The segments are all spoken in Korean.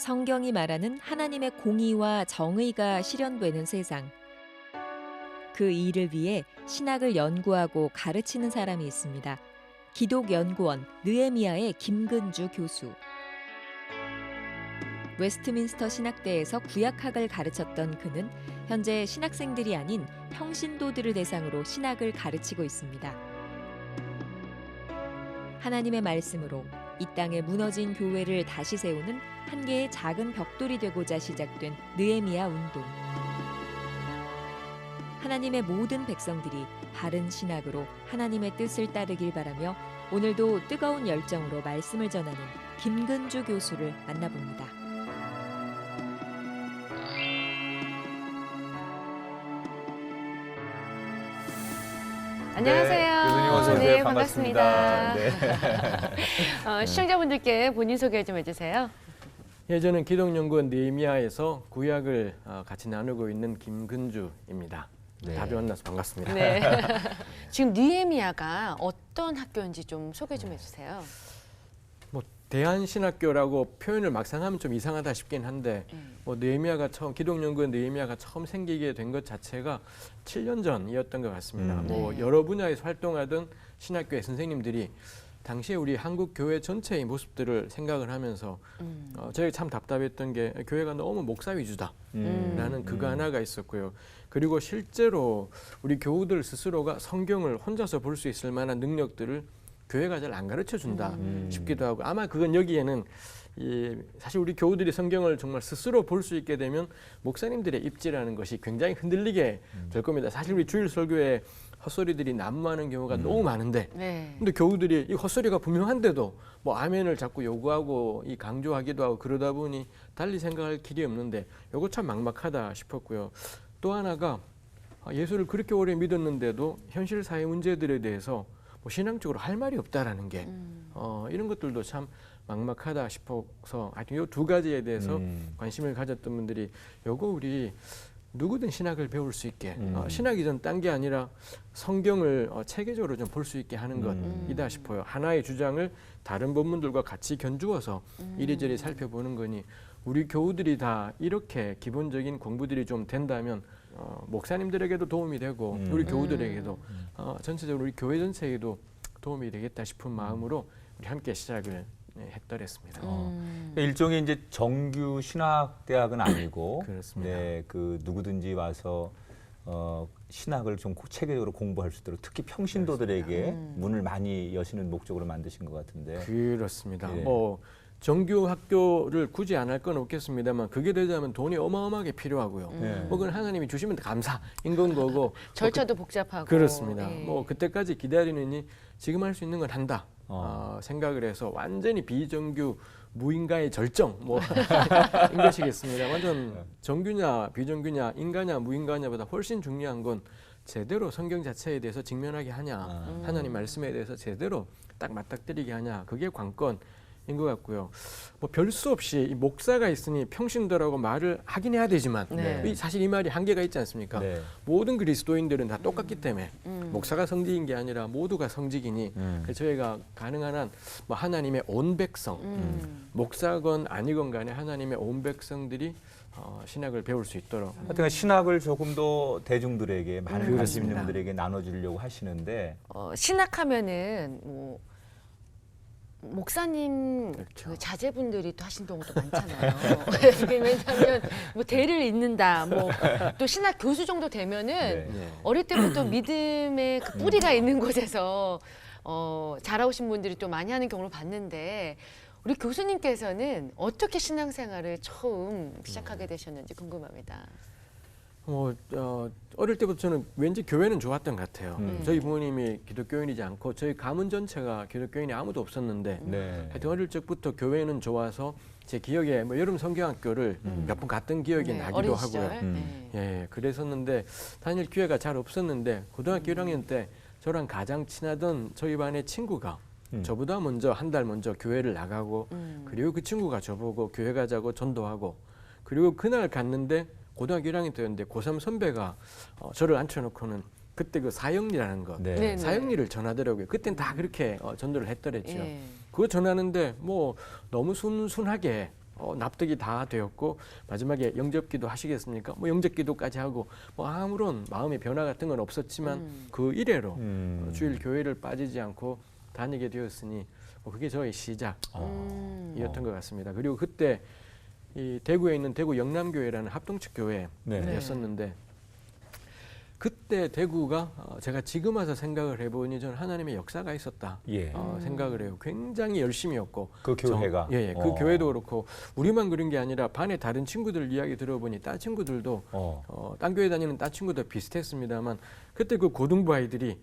성경이 말하는 하나님의 공의와 정의가 실현되는 세상. 그 일을 위해 신학을 연구하고 가르치는 사람이 있습니다. 기독연구원 느헤미야의 김근주 교수. 웨스트민스터 신학대에서 구약학을 가르쳤던 그는 현재 신학생들이 아닌 평신도들을 대상으로 신학을 가르치고 있습니다. 하나님의 말씀으로 이 땅에 무너진 교회를 다시 세우는 한 개의 작은 벽돌이 되고자 시작된 느헤미야 운동. 하나님의 모든 백성들이 바른 신학으로 하나님의 뜻을 따르길 바라며 오늘도 뜨거운 열정으로 말씀을 전하는 김근주 교수를 만나봅니다. 안녕하세요. 교수님 어서 오세요. 네, 반갑습니다. 반갑습니다. 시청자분들께 본인 소개 좀 해주세요. 예, 저는 기독연구원 느헤미야에서 구약을 같이 나누고 있는 김근주입니다. 네. 다들 만나서 반갑습니다. 네. 지금 느헤미야가 어떤 학교인지 좀 소개 좀 해주세요. 뭐 대한신학교라고 표현을 막상 하면 좀 이상하다 싶긴 한데 뭐 느헤미야가 처음 기독연구원 느헤미야가 처음 생기게 된 것 자체가 7년 전이었던 것 같습니다. 뭐 네. 여러 분야에서 활동하던 신학교의 선생님들이 당시에 우리 한국 교회 전체의 모습들을 생각을 하면서 저희가 참 답답했던 게 교회가 너무 목사 위주다라는 그거 하나가 있었고요. 그리고 실제로 우리 교우들 스스로가 성경을 혼자서 볼 수 있을 만한 능력들을 교회가 잘 안 가르쳐 준다 싶기도 하고, 아마 그건 여기에는 사실 우리 교우들이 성경을 정말 스스로 볼 수 있게 되면 목사님들의 입지라는 것이 굉장히 흔들리게 될 겁니다. 사실 우리 주일 설교에 헛소리들이 난무하는 경우가 너무 많은데, 네. 근데 교우들이 이 헛소리가 분명한데도 뭐 아멘을 자꾸 요구하고 이 강조하기도 하고 그러다 보니 달리 생각할 길이 없는데 이거 참 막막하다 싶었고요. 또 하나가 예수를 그렇게 오래 믿었는데도 현실 사회 문제들에 대해서 뭐 신앙적으로 할 말이 없다라는 게 이런 것들도 참 막막하다 싶어서 하여튼 이 두 가지에 대해서 관심을 가졌던 분들이 요거 우리 누구든 신학을 배울 수 있게 신학이 전 딴 게 아니라 성경을 체계적으로 좀 볼 수 있게 하는 것이다 싶어요. 하나의 주장을 다른 본문들과 같이 견주어서 이리저리 살펴보는 거니 우리 교우들이 다 이렇게 기본적인 공부들이 좀 된다면 목사님들에게도 도움이 되고 우리 교우들에게도 전체적으로 우리 교회 전체에도 도움이 되겠다 싶은 마음으로 우리 함께 시작을 했더랬습니다. 일종의 이제 정규 신학대학은 아니고, 그렇습니다. 네, 그 누구든지 와서 신학을 좀 체계적으로 공부할 수 있도록 특히 평신도들에게 문을 많이 여시는 목적으로 만드신 것 같은데. 그렇습니다. 예. 뭐 정규 학교를 굳이 안 할 건 없겠습니다만 그게 되자면 돈이 어마어마하게 필요하고요. 혹은 하나님이 주시면 감사인 건 거고. 절차도 복잡하고. 그렇습니다. 예. 뭐 그때까지 기다리느니 지금 할 수 있는 건 한다 생각을 해서 완전히 비정규 무인가의 절정 인 것이겠습니다. 완전 정규냐 비정규냐 인가냐 무인가냐보다 훨씬 중요한 건 제대로 성경 자체에 대해서 직면하게 하냐, 하나님 말씀에 대해서 제대로 딱 맞닥뜨리게 하냐, 그게 관건인 것 같고요. 뭐 별 수 없이 이 목사가 있으니 평신도라고 말을 하긴 해야 되지만 네. 사실 이 말이 한계가 있지 않습니까? 네. 모든 그리스도인들은 다 똑같기 때문에 목사가 성직인 게 아니라 모두가 성직이니 그래서 저희가 가능한 한 뭐 하나님의 온 백성, 목사건 아니건 간에 하나님의 온 백성들이 신학을 배울 수 있도록 하여튼 신학을 조금 더 대중들에게 많은 관심 그렇습니다. 있는 분들에게 나눠주려고 하시는데, 신학하면은 뭐 목사님 그렇죠. 그 자제분들이 또 하신 경우도 많잖아요. 왜냐하면 뭐 대를 잇는다, 뭐 또 신학 교수 정도 되면은 네. 어릴 때부터 믿음의 그 뿌리가 있는 곳에서 자라오신 분들이 또 많이 하는 경우를 봤는데, 우리 교수님께서는 어떻게 신앙생활을 처음 시작하게 되셨는지 궁금합니다. 어릴 때부터 저는 왠지 교회는 좋았던 것 같아요. 저희 부모님이 기독교인이지 않고 저희 가문 전체가 기독교인이 아무도 없었는데 네. 하여튼 어릴 적부터 교회는 좋아서 제 기억에 뭐 여름 성경학교를 몇 번 갔던 기억이 네, 나기도 어린 하고요. 시절. 네. 예, 그랬었는데 다닐 기회가 잘 없었는데 고등학교 1학년 때 저랑 가장 친하던 저희 반의 친구가 저보다 먼저 한 달 먼저 교회를 나가고 그리고 그 친구가 저보고 교회 가자고 전도하고, 그리고 그날 갔는데 고등학교 1학년 때였는데 고3 선배가 저를 앉혀놓고는 그때 그 사형리라는 거, 네. 네. 사형리를 전하더라고요. 그땐 다 그렇게 전도를 했더랬죠. 예. 그거 전하는데 뭐 너무 순순하게 납득이 다 되었고 마지막에 영접기도 하시겠습니까? 뭐 영접기도까지 하고 뭐 아무런 마음의 변화 같은 건 없었지만 그 이래로 주일 교회를 빠지지 않고 다니게 되었으니 그게 저의 시작이었던 것 같습니다. 그리고 그때 이 대구에 있는 대구 영남교회라는 합동측 교회였었는데 그때 대구가 제가 지금 와서 생각을 해보니 저는 하나님의 역사가 있었다 생각을 해요. 굉장히 열심이었고 그 교회가 그 교회도 그렇고 우리만 그런 게 아니라 반에 다른 친구들 이야기 들어보니 딴 친구들도 딴 교회 다니는 딴 친구도 비슷했습니다만 그때 그 고등부 아이들이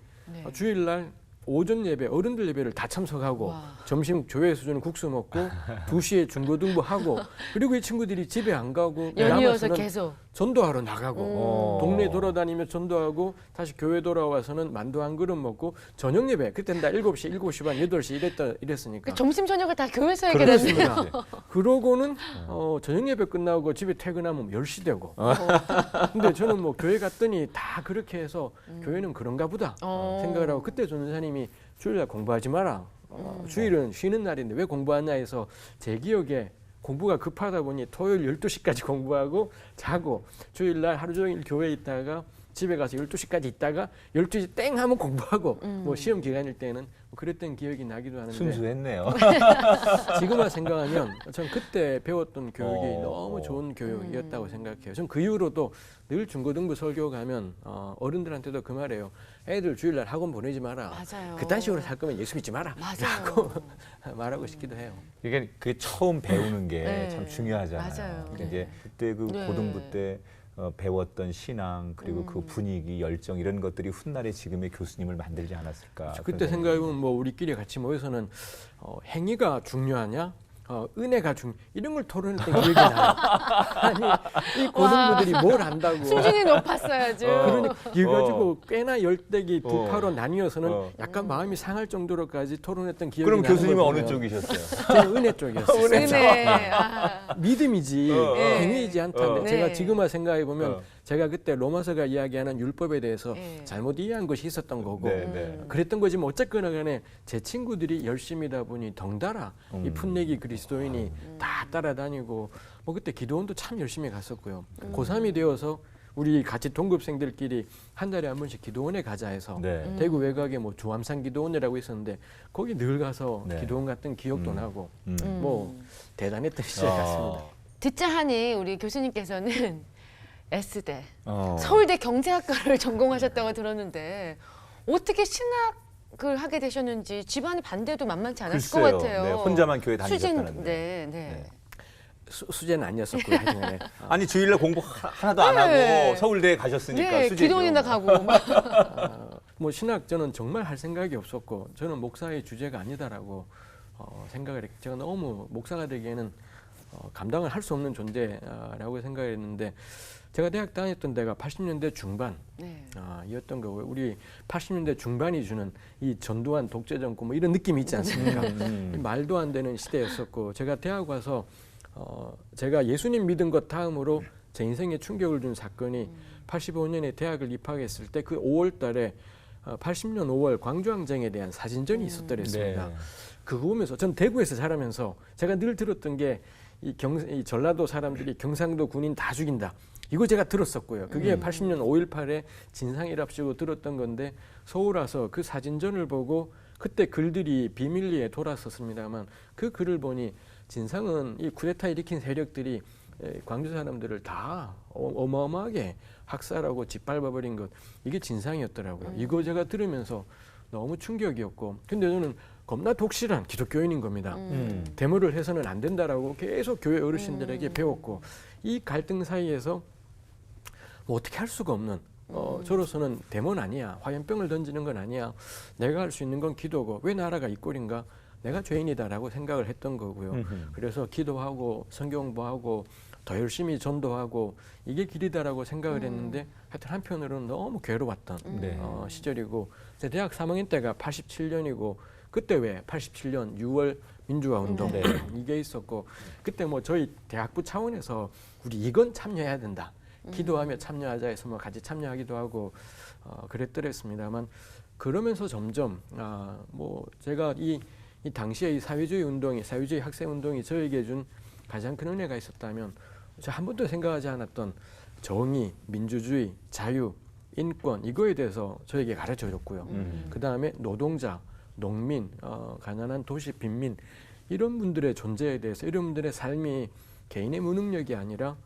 주일날 오전 예배, 어른들 예배를 다 참석하고 와. 점심 교회에서 주는 국수 먹고 2시에 중고등부하고 그리고 이 친구들이 집에 안 가고 연이어서 남아서는 계속 전도하러 나가고 동네 돌아다니며 전도하고 다시 교회 돌아와서는 만두 한 그릇 먹고 저녁 예배 그때는 다 7시, 7시 반, 8시 이랬으니까 점심 저녁을 다 교회에서 하게 됐네요. 그렇습니다. 그러고는 저녁 예배 끝나고 집에 퇴근하면 10시 되고 근데 저는 뭐 교회 갔더니 다 그렇게 해서 교회는 그런가 보다 생각을 하고 그때 전도사님이 주일날 공부하지 마라. 주일은 쉬는 날인데 왜 공부하냐 해서 제 기억에 공부가 급하다 보니 토요일 12시까지 공부하고 자고 주일날 하루 종일 교회에 있다가 집에 가서 12시까지 있다가 12시 땡 하면 공부하고 뭐 시험 기간일 때는 그랬던 기억이 나기도 하는데 순수했네요. 지금 와 생각하면 전 그때 배웠던 교육이 너무 좋은 교육이었다고 생각해요. 전 그 이후로도 늘 중고등부 설교 가면 어른들한테도 그 말해요. 애들 주일날 학원 보내지 마라. 맞아요. 그딴 식으로 살 거면 예수 믿지 마라. 맞아요. 라고 말하고 싶기도 해요. 이게 그 처음 배우는 게 네. 참 중요하잖아요. 맞아요. 그러니까 이제 그때 그 네. 고등부 때 배웠던 신앙 그리고 그 분위기, 열정 이런 것들이 훗날에 지금의 교수님을 만들지 않았을까. 그때 생각해보면 뭐 우리끼리 같이 모여서는 행위가 중요하냐? 은혜가 이런 걸 토론했던 기억이 나요. 아니 이 고등부들이 뭘 안다고. 수준이 높았어야죠. 그러니까 이거 가지고 꽤나 열대기 두 파로 나뉘어서는 약간 마음이 상할 정도로까지 토론했던 기억이 나는 그럼 교수님은 거거든요. 어느 쪽이셨어요? 저는 은혜 쪽이었어요. 은혜. 아. 믿음이지 행위이지 않다는데 네. 제가 지금 생각해 보면 제가 그때 로마서가 이야기하는 율법에 대해서 네. 잘못 이해한 것이 있었던 거고 네. 그랬던 거지만 어쨌거나 간에 제 친구들이 열심히다 보니 덩달아 이 풋내기 그리스도인이 다 따라다니고 뭐 그때 기도원도 참 열심히 갔었고요. 고3이 되어서 우리 같이 동급생들끼리 한 달에 한 번씩 기도원에 가자 해서 네. 대구 외곽에 뭐 주암산 기도원이라고 있었는데 거기 늘 가서 네. 기도원 갔던 기억도 나고 음. 뭐 대단했던 시절 같습니다. 듣자 하니 우리 교수님께서는 S대 어. 서울대 경제학과를 전공하셨다고 들었는데 어떻게 신학을 하게 되셨는지 집안의 반대도 만만치 않았을 글쎄요. 것 같아요. 네, 혼자만 교회 다니셨다는데. 수진, 네. 수제는 아니었었고요. 하여튼간에. 아니 주일날 공부 하나도 안 네. 하고 서울대에 가셨으니까 네, 수제죠. 기도원이나 가고 막. 뭐 신학 저는 정말 할 생각이 없었고 저는 목사의 주제가 아니다라고 생각을 했고 제가 너무 목사가 되기에는 감당을 할 수 없는 존재라고 생각했는데 제가 대학 다녔던 데가 80년대 중반 네. 이었던 거고요. 우리 80년대 중반이 주는 이 전두환 독재 정권 뭐 이런 느낌이 있지 않습니까? 말도 안 되는 시대였었고 제가 대학 와서 제가 예수님 믿은 것 다음으로 제 인생에 충격을 준 사건이 85년에 대학을 입학했을 때 그 5월 달에 80년 5월 광주항쟁에 대한 사진전이 있었더랬습니다. 네. 그거 보면서 전 대구에서 자라면서 제가 늘 들었던 게 이 전라도 사람들이 경상도 군인 다 죽인다. 이거 제가 들었었고요. 그게 80년 5.18에 진상이랍시고 들었던 건데 서울 와서 그 사진전을 보고 그때 글들이 비밀리에 돌았었습니다만 그 글을 보니 진상은 이 쿠데타 일으킨 세력들이 광주 사람들을 다 어마어마하게 학살하고 짓밟아버린 것 이게 진상이었더라고요. 이거 제가 들으면서 너무 충격이었고 근데 저는 겁나 독실한 기독교인인 겁니다. 데모를 해서는 안 된다라고 계속 교회 어르신들에게 배웠고 이 갈등 사이에서 뭐 어떻게 할 수가 없는 저로서는 데모는 아니야. 화염병을 던지는 건 아니야. 내가 할 수 있는 건 기도고 왜 나라가 이 꼴인가? 내가 죄인이다라고 생각을 했던 거고요. 그래서 기도하고 성경 공부하고 더 열심히 전도하고 이게 길이다라고 생각을 했는데 하여튼 한편으로는 너무 괴로웠던 네. 시절이고 제 대학 3학년 때가 87년이고 그때 왜 87년 6월 민주화 운동 네. 이게 있었고 그때 뭐 저희 대학부 차원에서 우리 이건 참여해야 된다. 기도하며 참여하자 해서 뭐 같이 참여하기도 하고 그랬더랬습니다만 그러면서 점점 뭐 제가 이 당시에 이 사회주의 운동이 사회주의 학생 운동이 저에게 준 가장 큰 은혜가 있었다면 저 한 번도 생각하지 않았던 정의, 민주주의, 자유, 인권 이거에 대해서 저에게 가르쳐 줬고요. 그 다음에 노동자, 농민, 가난한 도시 빈민 이런 분들의 존재에 대해서 이런 분들의 삶이 개인의 무능력이 아니라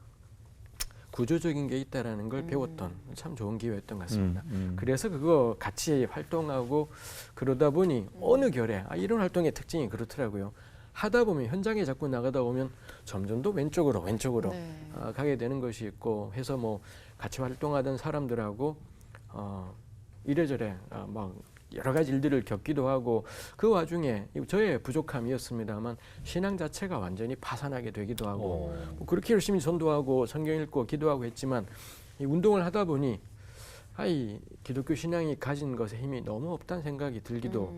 구조적인 게 있다라는 걸 배웠던 참 좋은 기회였던 것 같습니다. 그래서 그거 같이 활동하고 그러다 보니 어느 결에 이런 활동의 특징이 그렇더라고요. 하다 보면 현장에 자꾸 나가다 보면 점점 더 왼쪽으로 네. 가게 되는 것이 있고 해서 뭐 같이 활동하던 사람들하고 이래저래 막 여러 가지 일들을 겪기도 하고 그 와중에 저의 부족함이었습니다만 신앙 자체가 완전히 파산하게 되기도 하고 뭐 그렇게 열심히 전도하고 성경 읽고 기도하고 했지만 이 운동을 하다 보니 이 기독교 신앙이 가진 것에 힘이 너무 없다는 생각이 들기도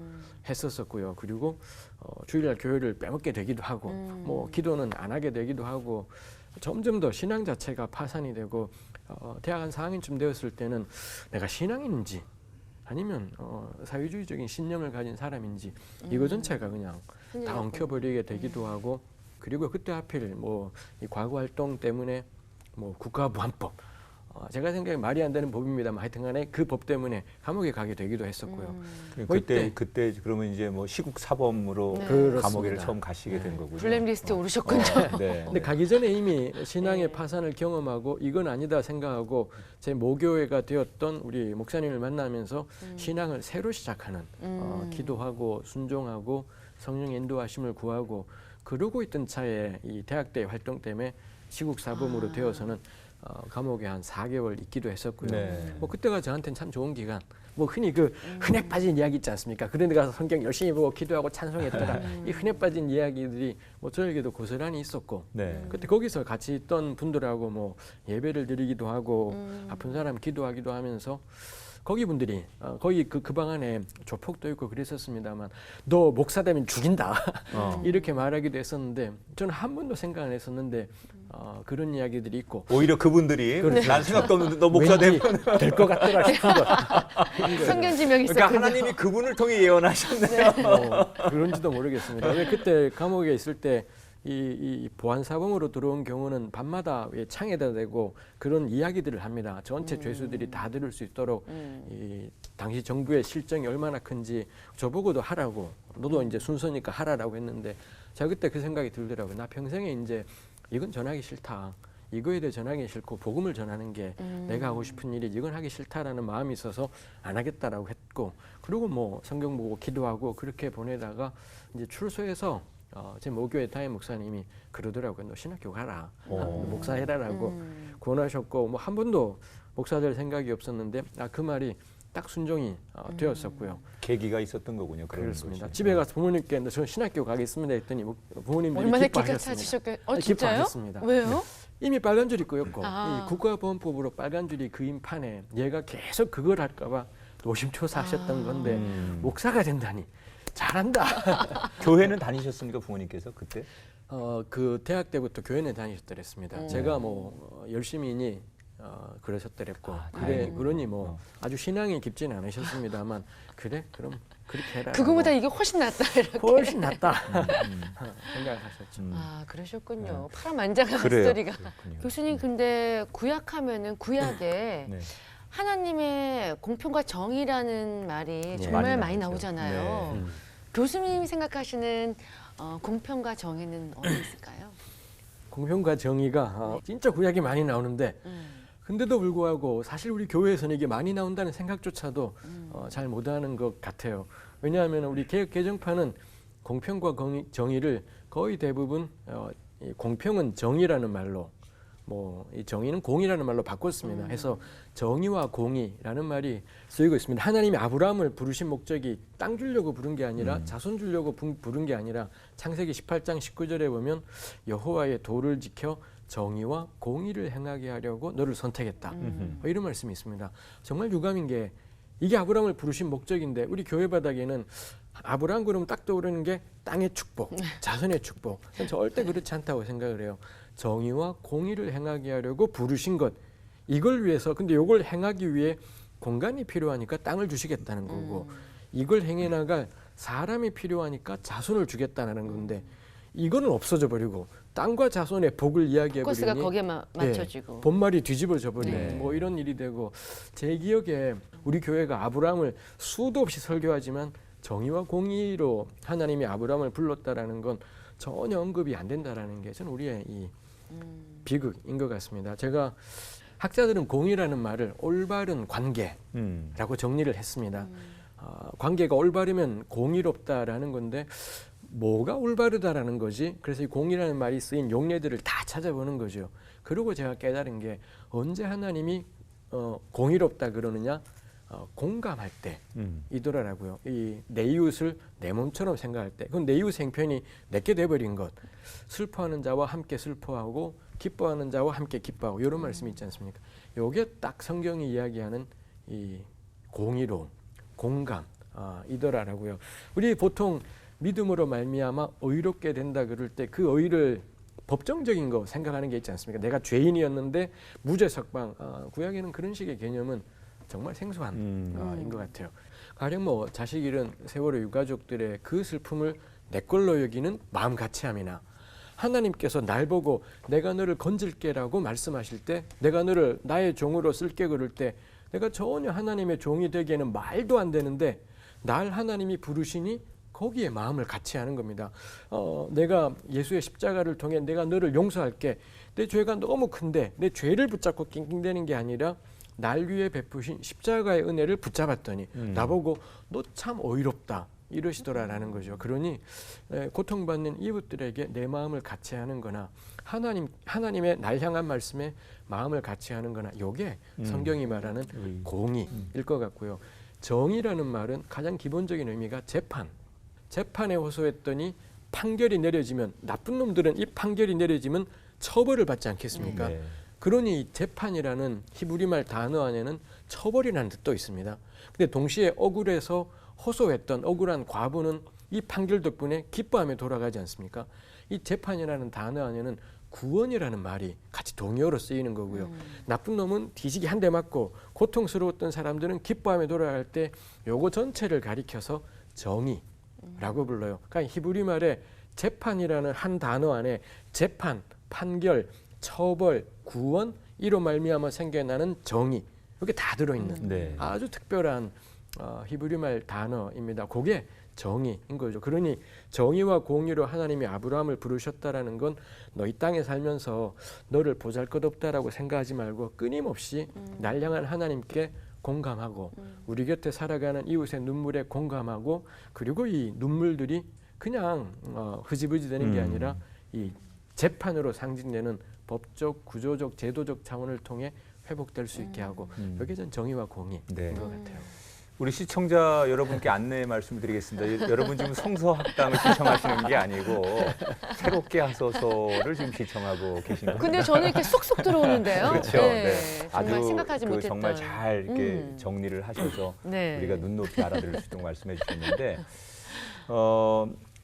했었었고요. 그리고 주일날 교회를 빼먹게 되기도 하고 뭐 기도는 안 하게 되기도 하고 점점 더 신앙 자체가 파산이 되고 대학 한 4학년쯤 되었을 때는 내가 신앙인인지 아니면 사회주의적인 신념을 가진 사람인지 이거 전체가 그냥 다 엉켜버리게 되기도 하고 그리고 그때 하필 뭐 이 과거 활동 때문에 뭐 국가보안법 제가 생각에 말이 안 되는 법입니다만 하여튼간에 그 법 때문에 감옥에 가게 되기도 했었고요. 뭐 그때 그러면 이제 뭐 시국 사범으로 네. 감옥에 처음 가시게 된 거군요. 블랙리스트에 오르셨군요. 네. 근데 가기 전에 이미 신앙의 네. 파산을 경험하고 이건 아니다 생각하고 제 모교회가 되었던 우리 목사님을 만나면서 신앙을 새로 시작하는 기도하고 순종하고 성령 인도하심을 구하고 그러고 있던 차에 이 대학 때 활동 때문에 시국 사범으로 되어서는 감옥에 한 4개월 있기도 했었고요. 네. 뭐 그때가 저한테는 참 좋은 기간. 뭐 흔히 그 흔해 빠진 이야기 있지 않습니까? 그런 데 가서 성경 열심히 보고 기도하고 찬송했더라. 이 흔해 빠진 이야기들이 뭐 저에게도 고스란히 있었고 네. 그때 거기서 같이 있던 분들하고 뭐 예배를 드리기도 하고 아픈 사람 기도하기도 하면서 거기 분들이 거기 그 방 안에 조폭도 있고 그랬었습니다만 너 목사 되면 죽인다 이렇게 말하기도 했었는데 저는 한 번도 생각 안 했었는데 그런 이야기들이 있고 오히려 그분들이 그렇죠. 난 생각도 없는데 너 목사 되면 될 것 같더라 싶은 거. 성견지명이 있었군요. 그러니까 하나님이 그분을 통해 예언하셨네요. 그런지도 모르겠습니다. 왜 그때 감옥에 있을 때 이 보안 사범으로 들어온 경우는 밤마다 창에다 대고 그런 이야기들을 합니다. 전체 죄수들이 다 들을 수 있도록 이 당시 정부의 실정이 얼마나 큰지 저보고도 하라고 너도 이제 순서니까 하라라고 했는데 제가 그때 그 생각이 들더라고요. 나 평생에 이제 이건 전하기 싫다. 이거에 대해 전하기 싫고 복음을 전하는 게 내가 하고 싶은 일이 이건 하기 싫다라는 마음이 있어서 안 하겠다라고 했고 그리고 뭐 성경 보고 기도하고 그렇게 보내다가 이제 출소해서 제 모교회 담임 목사님이 그러더라고요. 너 신학교 가라. 목사해라라고 권하셨고 뭐 한 번도 목사 될 생각이 없었는데 그 말이 딱 순종이 되었었고요. 계기가 있었던 거군요. 그렇습니다. 것이. 집에 가서 부모님께 저 신학교 가겠습니다 했더니 부모님들이 얼마나 기가 기뻐하셨습니다. 차시셨겠어요? 진짜요? 기뻐하셨습니다. 왜요? 이미 빨간 줄이 끄였고 아. 이 국가보안법으로 빨간 줄이 그인 판에 얘가 계속 그걸 할까봐 노심초사하셨던 건데 목사가 된다니 잘한다. 교회는 다니셨습니까 부모님께서 그때? 그 대학 때부터 교회는 다니셨더랬습니다. 제가 뭐 열심히니 그러셨더랬고 그러니 뭐 아주 신앙이 깊지는 않으셨습니다만 그래 그럼 그렇게 해라. 그거보다 이게 훨씬 낫다. 이렇게. 훨씬 낫다 생각하셨죠. 그러셨군요. 파란만장한 그래요. 스토리가. 그렇군요. 교수님 근데 구약하면은 구약에 네. 하나님의 공평과 정의라는 말이 정말 많이 많이 나오죠. 나오잖아요. 네. 교수님이 생각하시는 공평과 정의는 어디 있을까요? 공평과 정의가 진짜 구약이 많이 나오는데 근데도 불구하고 사실 우리 교회에서는 이게 많이 나온다는 생각조차도 잘 못하는 것 같아요. 왜냐하면 우리 개혁 개정파는 공평과 정의를 거의 대부분 이 공평은 정의라는 말로 뭐 이 정의는 공이라는 말로 바꿨습니다. 해서 정의와 공의라는 말이 쓰이고 있습니다. 하나님이 아브라함을 부르신 목적이 땅 주려고 부른 게 아니라 자손 주려고 부른 게 아니라 창세기 18장 19절에 보면 여호와의 도를 지켜 정의와 공의를 행하게 하려고 너를 선택했다. 이런 말씀이 있습니다. 정말 유감인 게 이게 아브라함을 부르신 목적인데 우리 교회 바닥에는 아브라함 그러면 딱 떠오르는 게 땅의 축복, 자손의 축복. 절대 그렇지 않다고 생각을 해요. 정의와 공의를 행하게 하려고 부르신 것 이걸 위해서 근데 이걸 행하기 위해 공간이 필요하니까 땅을 주시겠다는 거고 이걸 행해 나갈 사람이 필요하니까 자손을 주겠다는 건데 이거는 없어져 버리고 땅과 자손의 복을 이야기해 포커스가 버리니 거기에 맞춰지고. 본말이 뒤집어져 버리는 네. 뭐 이런 일이 되고 제 기억에 우리 교회가 아브라함을 수도 없이 설교하지만 정의와 공의로 하나님이 아브라함을 불렀다라는 건 전혀 언급이 안 된다라는 게 저는 우리의 이 비극인 것 같습니다. 제가 학자들은 공의라는 말을 올바른 관계라고 정리를 했습니다. 관계가 올바르면 공의롭다라는 건데 뭐가 올바르다라는 거지? 그래서 이 공의라는 말이 쓰인 용례들을 다 찾아보는 거죠. 그리고 제가 깨달은 게 언제 하나님이 공의롭다 그러느냐? 공감할 때이더라고요. 이 내 이웃을 내 몸처럼 생각할 때. 그건 내 이웃 행편이 내게 돼버린 것. 슬퍼하는 자와 함께 슬퍼하고 기뻐하는 자와 함께 기뻐하고 이런 말씀이 있지 않습니까? 이게 딱 성경이 이야기하는 이 공의로움, 공감이더라고요. 우리 보통 믿음으로 말미암아 의롭게 된다 그럴 때 그 의를 법정적인 거 생각하는 게 있지 않습니까? 내가 죄인이었는데 무죄 석방. 구약에는 그런 식의 개념은 정말 생소한 인 것 같아요. 가령 뭐 자식 잃은 세월호 유가족들의 그 슬픔을 내 걸로 여기는 마음 같이함이나 하나님께서 날 보고 내가 너를 건질게라고 말씀하실 때 내가 너를 나의 종으로 쓸게 그럴 때 내가 전혀 하나님의 종이 되기에는 말도 안 되는데 날 하나님이 부르시니 거기에 마음을 같이 하는 겁니다. 내가 예수의 십자가를 통해 내가 너를 용서할게. 내 죄가 너무 큰데 내 죄를 붙잡고 낑낑대는 게 아니라 날 위해 베푸신 십자가의 은혜를 붙잡았더니 나보고 너 참 어이롭다 이러시더라라는 거죠. 그러니 고통받는 이웃들에게 내 마음을 같이 하는 거나 하나님의 날 향한 말씀에 마음을 같이 하는 거나 이게 성경이 말하는 공의일 것 같고요. 정의라는 말은 가장 기본적인 의미가 재판에 호소했더니 판결이 내려지면 나쁜 놈들은 이 판결이 내려지면 처벌을 받지 않겠습니까? 네. 그러니 이 재판이라는 히브리말 단어 안에는 처벌이라는 뜻도 있습니다. 근데 동시에 억울해서 호소했던 억울한 과부는 이 판결 덕분에 기뻐하며 돌아가지 않습니까? 이 재판이라는 단어 안에는 구원이라는 말이 같이 동의어로 쓰이는 거고요. 나쁜 놈은 뒤지기 한 대 맞고 고통스러웠던 사람들은 기뻐하며 돌아갈 때 요거 전체를 가리켜서 정의라고 불러요. 그러니까 히브리 말에 재판이라는 한 단어 안에 재판, 판결, 처벌, 구원 이로 말미암아 생겨나는 정의 이게 다 들어있는 네. 아주 특별한 히브리 말 단어입니다. 그게 정의인 거죠. 그러니 정의와 공의로 하나님이 아브라함을 부르셨다라는 건 너 이 땅에 살면서 너를 보잘것없다라고 생각하지 말고 끊임없이 날 향한 하나님께 공감하고 우리 곁에 살아가는 이웃의 눈물에 공감하고 그리고 이 눈물들이 그냥 흐지부지 되는 게 아니라 이 재판으로 상징되는 법적, 구조적, 제도적 차원을 통해 회복될 수 있게 하고 여기에 전 정의와 공의인 네. 것 같아요. 우리 시청자 여러분께 안내 말씀드리겠습니다. 여러분 지금 성서학당을 신청하시는 게 아니고 새롭게 하소서를 지금 신청하고 계신 거예요. 근데 저는 이렇게 쏙쏙 들어오는데요. 그렇죠. 네. 네. 정말 아주 생각하지 못했던. 정말 잘 이렇게 정리를 하셔서 네. 우리가 눈높이 알아들을 수 있도록 말씀해 주셨는데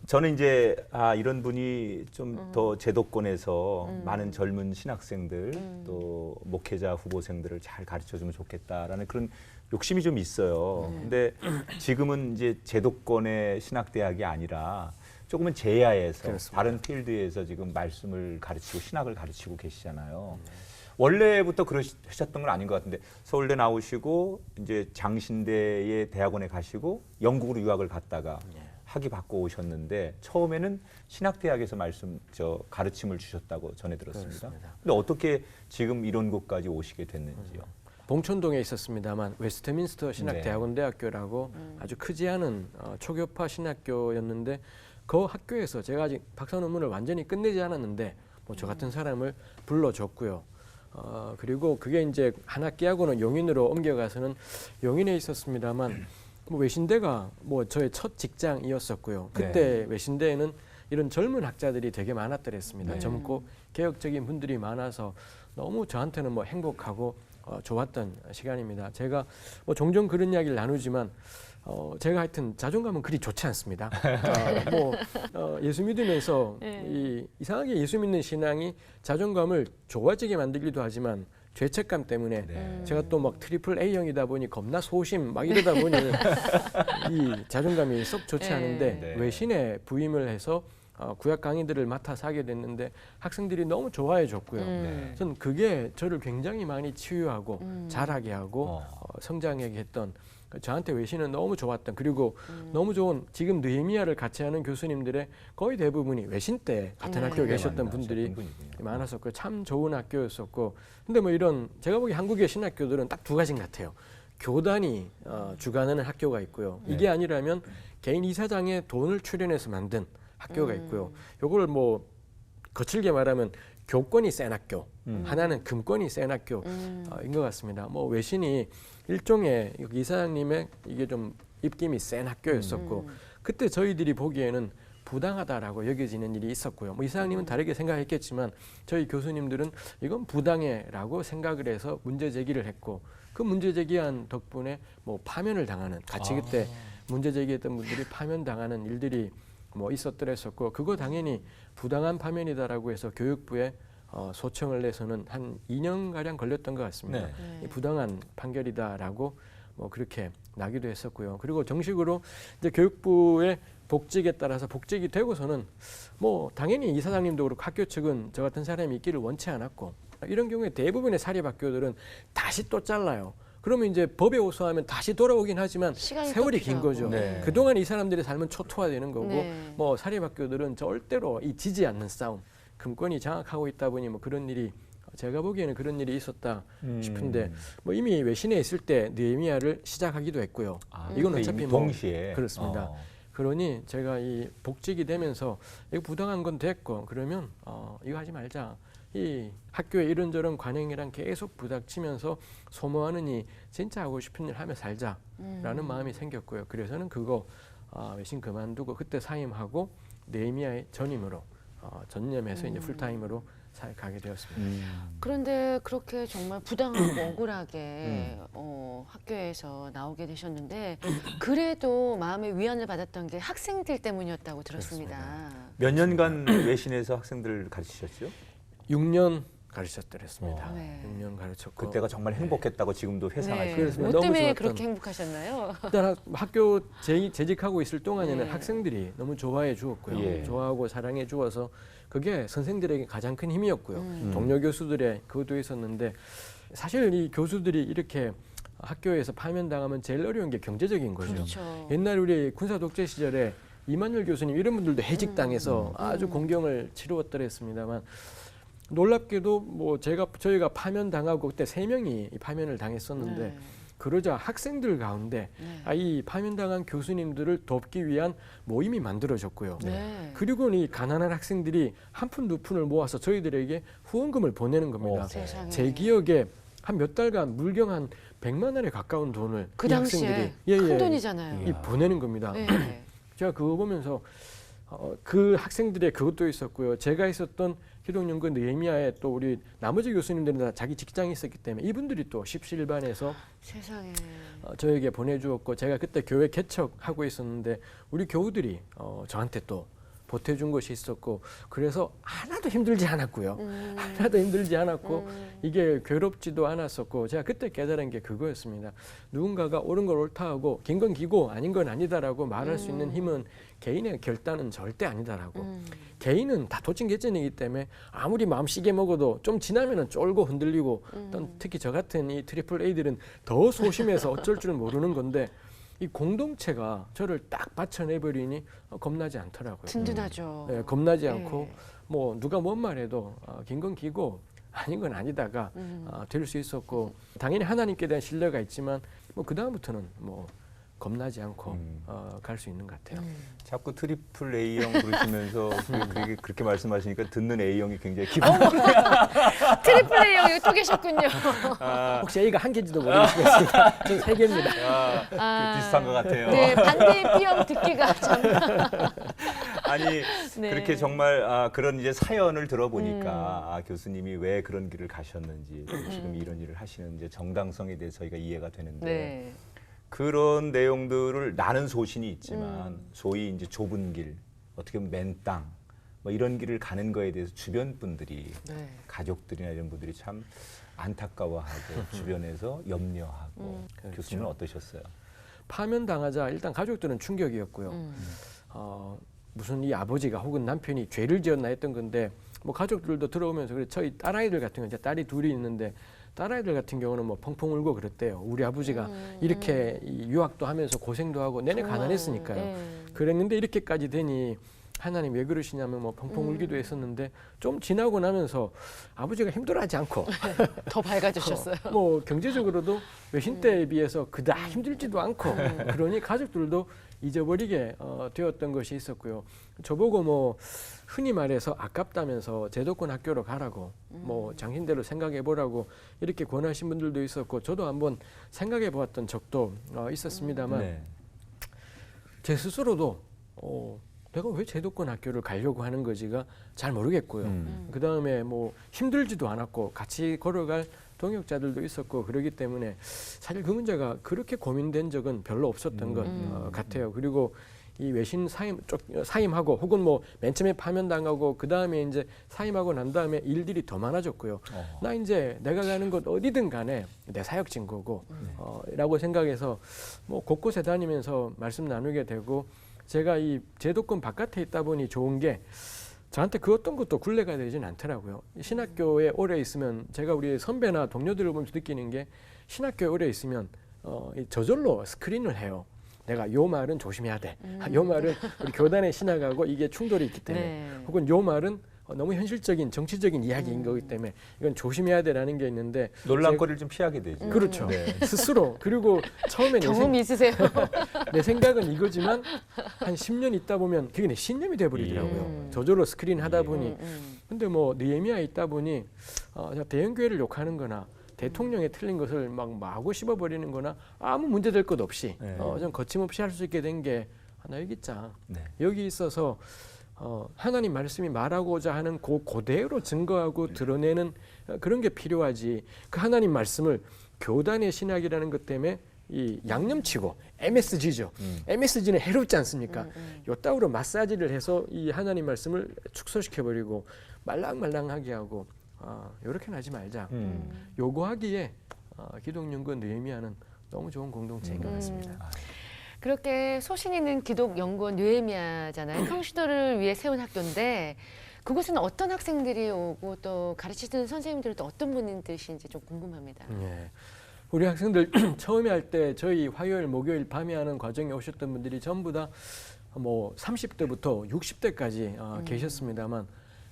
저는 이제 이런 분이 좀 더 제도권에서 많은 젊은 신학생들 또 목회자 후보생들을 잘 가르쳐주면 좋겠다라는 그런 욕심이 좀 있어요. 근데 지금은 이제 제도권의 신학대학이 아니라 조금은 제야에서 그렇습니다. 다른 필드에서 지금 말씀을 가르치고 신학을 가르치고 계시잖아요. 원래부터 그러셨던 건 아닌 것 같은데 서울대 나오시고 이제 장신대의 대학원에 가시고 영국으로 유학을 갔다가 학위 받고 오셨는데 처음에는 신학대학에서 가르침을 주셨다고 전해 들었습니다. 그렇습니다. 근데 어떻게 지금 이런 곳까지 오시게 됐는지요? 봉천동에 있었습니다만 웨스트민스터 신학대학원대학교라고 아주 크지 않은 초교파 신학교였는데 그 학교에서 제가 아직 박사 논문을 완전히 끝내지 않았는데 뭐 저 같은 사람을 불러줬고요. 그리고 그게 이제 한 학기하고는 용인으로 옮겨가서는 용인에 있었습니다만 뭐 외신대가 뭐 저의 첫 직장이었었고요. 그때 외신대에는 이런 젊은 학자들이 되게 많았더랬습니다. 젊고 개혁적인 분들이 많아서 너무 저한테는 뭐 행복하고 좋았던 시간입니다. 제가 뭐 종종 그런 이야기를 나누지만 제가 하여튼 자존감은 그리 좋지 않습니다. 예수 믿으면서 이상하게 예수 믿는 신앙이 자존감을 좋아지게 만들기도 하지만 죄책감 때문에 제가 또 막 트리플 A형이다 보니 겁나 소심 막 이러다 보니 이 자존감이 썩 좋지 않은데 외신에 부임을 해서 구약 강의들을 맡아서 하게 됐는데 학생들이 너무 좋아해 줬고요. 네. 저는 그게 저를 굉장히 많이 치유하고 자라게 하고 어. 성장하게 했던 저한테 외신은 너무 좋았던 그리고 너무 좋은 지금 느헤미야를 같이 하는 교수님들의 거의 대부분이 외신 때 같은 네. 학교에 네, 계셨던 만나셨던 분들이 분이군요. 많았었고 참 좋은 학교였었고 근데 뭐 이런 제가 보기 한국의 신학교들은 딱 두 가지 같아요. 교단이 주관하는 학교가 있고요. 이게 네. 아니라면 개인 이사장의 돈을 출연해서 만든 학교가 있고요. 요걸 뭐 거칠게 말하면 교권이 센 학교, 하나는 금권이 센 학교인 것 같습니다. 뭐 외신이 일종의 이사장님의 이게 좀 입김이 센 학교였었고 그때 저희들이 보기에는 부당하다라고 여겨지는 일이 있었고요. 뭐 이사장님은 다르게 생각했겠지만 저희 교수님들은 이건 부당해라고 생각을 해서 문제 제기를 했고 그 문제 제기한 덕분에 뭐 파면을 당하는 같이 그때 문제 제기했던 분들이 파면 당하는 일들이 뭐 있었더랬었고 그거 당연히 부당한 파면이다라고 해서 교육부에 소청을 내서는 한 2년 가량 걸렸던 것 같습니다. 네. 이 부당한 판결이다라고 뭐 그렇게 나기도 했었고요. 그리고 정식으로 이제 교육부의 복직에 따라서 복직이 되고서는 뭐 당연히 이사장님도 그렇고 학교 측은 저 같은 사람이 있기를 원치 않았고 이런 경우에 대부분의 사립학교들은 다시 또 잘라요. 그러면 이제 법에 호소하면 다시 돌아오긴 하지만 시간이 세월이 또 긴 필요하고. 거죠. 네. 그동안 이 사람들의 삶은 초토화되는 거고 네. 뭐 사립학교들은 절대로 이 지지 않는 싸움, 금권이 장악하고 있다 보니 뭐 그런 일이 제가 보기에는 그런 일이 있었다 싶은데 뭐 이미 외신에 있을 때 느헤미야를 시작하기도 했고요. 이건 그때 어차피 이미 뭐 동시에 그렇습니다. 그러니 제가 이 복직이 되면서 이거 부당한 건 됐고 그러면 이거 하지 말자. 이 학교에 이런저런 관행이랑 계속 부닥치면서 소모하느니 진짜 하고 싶은 일 하며 살자라는 마음이 생겼고요. 그래서는 그거 외신 그만두고 그때 사임하고 느헤미야의 전임으로 전념해서 이제 풀타임으로 사역하게 되었습니다. 그런데 그렇게 정말 부당하고 억울하게 학교에서 나오게 되셨는데 그래도 마음의 위안을 받았던 게 학생들 때문이었다고 들었습니다. 몇 년간 외신에서 학생들을 가르치셨죠? 6년 가르쳤더랬습니다. 네. 6년 가르쳤고 그때가 정말 행복했다고 지금도 회상하시고 그렇습니다. 뭐 너무 때문에 좋았던- 그렇게 행복하셨나요? 일단 학교 재직하고 있을 동안에는 네. 학생들이 너무 좋아해 주었고요. 예. 좋아하고 사랑해 주어서 그게 선생들에게 가장 큰 힘이었고요. 동료 교수들의 그것도 있었는데 사실 이 교수들이 이렇게 학교에서 파면당하면 제일 어려운 게 경제적인 거죠. 그렇죠. 옛날 우리 군사 독재 시절에 이만열 교수님 이런 분들도 해직당해서 아주 공경을 치루었더랬습니다만 놀랍게도 뭐 저희가 파면당하고 그때 3명이 파면을 당했었는데 네. 그러자 학생들 가운데 이 파면당한 교수님들을 돕기 위한 모임이 만들어졌고요. 네. 그리고 이 가난한 학생들이 한 푼 두 푼을 모아서 저희들에게 후원금을 보내는 겁니다. 세상에. 제 기억에 한 몇 달간 물경 한 100만 원에 가까운 돈을 그 이 당시에 학생들이 큰 돈이잖아요. 이 보내는 겁니다. 네. 제가 그거 보면서 그 학생들의 그것도 있었고요. 제가 있었던 기독연구 느헤미야에 또 우리 나머지 교수님들은 다 자기 직장이 있었기 때문에 이분들이 또 십시일반에서 세상에. 저에게 보내주었고 제가 그때 교회 개척하고 있었는데 우리 교우들이 저한테 또 보태준 것이 있었고 그래서 하나도 힘들지 않았고요. 하나도 힘들지 않았고 이게 괴롭지도 않았었고 제가 그때 깨달은 게 그거였습니다. 누군가가 옳은 걸 옳다 하고 긴 건 기고 아닌 건 아니다라고 말할 수 있는 힘은 개인의 결단은 절대 아니다라고. 개인은 다 도찐개찐이기 때문에 아무리 마음 시게 먹어도 좀 지나면은 쫄고 흔들리고 또 특히 저 같은 이 트리플 A들은 더 소심해서 어쩔 줄 모르는 건데 이 공동체가 저를 딱 받쳐내버리니 겁나지 않더라고요. 든든하죠. 네, 겁나지 네. 않고 뭐 누가 뭔 말해도 긴 건 기고 아닌 건 아니다가 될 수 있었고 당연히 하나님께 대한 신뢰가 있지만 뭐 그 다음부터는 뭐 겁나지 않고 갈 수 있는 것 같아요. 자꾸 트리플 A형 부르시면서 그렇게 말씀하시니까 듣는 A형이 굉장히 기분 트리플 A 여기 또 계셨군요. 혹시 A가 한 개인지도 모르시겠습니다. 저는 3개입니다. 비슷한 것 같아요. 네, 반대의 B형 듣기가 참. 아니 네. 그렇게 정말 그런 이제 사연을 들어보니까 교수님이 왜 그런 길을 가셨는지 또 지금 이런 일을 하시는 이제 정당성에 대해서 저희가 이해가 되는데 네. 그런 내용들을 나는 소신이 있지만 소위 이제 좁은 길 어떻게 보면 맨 땅 뭐 이런 길을 가는 거에 대해서 주변 분들이 네. 가족들이나 이런 분들이 참 안타까워하고 주변에서 염려하고 교수님은 어떠셨어요? 파면 당하자 일단 가족들은 충격이었고요. 무슨 이 아버지가 혹은 남편이 죄를 지었나 했던 건데 뭐 가족들도 들어오면서 그래 저희 딸아이들 같은 거 이제 딸이 둘이 있는데 딸아이들 같은 경우는 뭐 펑펑 울고 그랬대요. 우리 아버지가 이렇게 이 유학도 하면서 고생도 하고 내내 가난했으니까요. 그랬는데 이렇게까지 되니 하나님 왜 그러시냐면 뭐 펑펑 울기도 했었는데 좀 지나고 나면서 아버지가 힘들어하지 않고 더 밝아지셨어요. 뭐 경제적으로도 외신 때에 비해서 그다 힘들지도 않고 그러니 가족들도 잊어버리게 되었던 것이 있었고요. 저보고 뭐 흔히 말해서 아깝다면서 제도권 학교로 가라고 뭐 장신대로 생각해 보라고 이렇게 권하신 분들도 있었고 저도 한번 생각해 보았던 적도 있었습니다만 네. 제 스스로도 내가 왜 제도권 학교를 가려고 하는 거지가 잘 모르겠고요. 그 다음에 뭐 힘들지도 않았고 같이 걸어갈 동역자들도 있었고 그러기 때문에 사실 그 문제가 그렇게 고민된 적은 별로 없었던 것 같아요. 그리고 이 외신 사임하고 혹은 뭐 맨 처음에 파면당하고 그 다음에 이제 사임하고 난 다음에 일들이 더 많아졌고요. 나 이제 내가 가는 곳 어디든 간에 내 사역진 거고 라고 생각해서 뭐 곳곳에 다니면서 말씀 나누게 되고 제가 이 제도권 바깥에 있다 보니 좋은 게 저한테 그 어떤 것도 굴레가 되진 않더라고요. 신학교에 오래 있으면 제가 우리 선배나 동료들을 보면서 느끼는 게 신학교에 오래 있으면 저절로 스크린을 해요. 내가 요 말은 조심해야 돼. 요 말은 우리 교단의 신학하고 이게 충돌이 있기 때문에 네. 혹은 요 말은 너무 현실적인 정치적인 이야기인 거기 때문에 이건 조심해야 되라는 게 있는데 논란거리를 좀 피하게 되죠. 그렇죠. 네. 스스로 그리고 처음에 경험이 있으세요? 내 생각은 이거지만 한 10년 있다 보면 그게 내 신념이 돼버리더라고요. 저절로 스크린 하다 보니. 근데 뭐 느헤미야에 있다 보니 대형교회를 욕하는 거나 대통령의 틀린 것을 막 마구 씹어버리는 거나 아무 문제될 것 없이 네. 좀 거침없이 할 수 있게 된 게 하나 여기 있자. 네. 여기 있어서 하나님 말씀이 말하고자 하는 그대로 증거하고 드러내는 그런 게 필요하지. 그 하나님 말씀을 교단의 신학이라는 것 때문에 이 양념치고 MSG죠. MSG는 해롭지 않습니까? 요따구로 마사지를 해서 이 하나님 말씀을 축소시켜버리고 말랑말랑하게 하고 요렇게는 하지 말자. 요구하기에 기독연구원 느헤미야는 너무 좋은 공동체인 것 같습니다. 그렇게 소신 있는 기독연구원 느헤미야잖아요. 평신도를 위해 세운 학교인데 그곳은 어떤 학생들이 오고 또 가르치는 선생님들은 또 어떤 분들이신지 좀 궁금합니다. 예. 우리 학생들 처음에 할 때 저희 화요일, 목요일 밤에 하는 과정에 오셨던 분들이 전부 다 뭐 30대부터 60대까지 계셨습니다만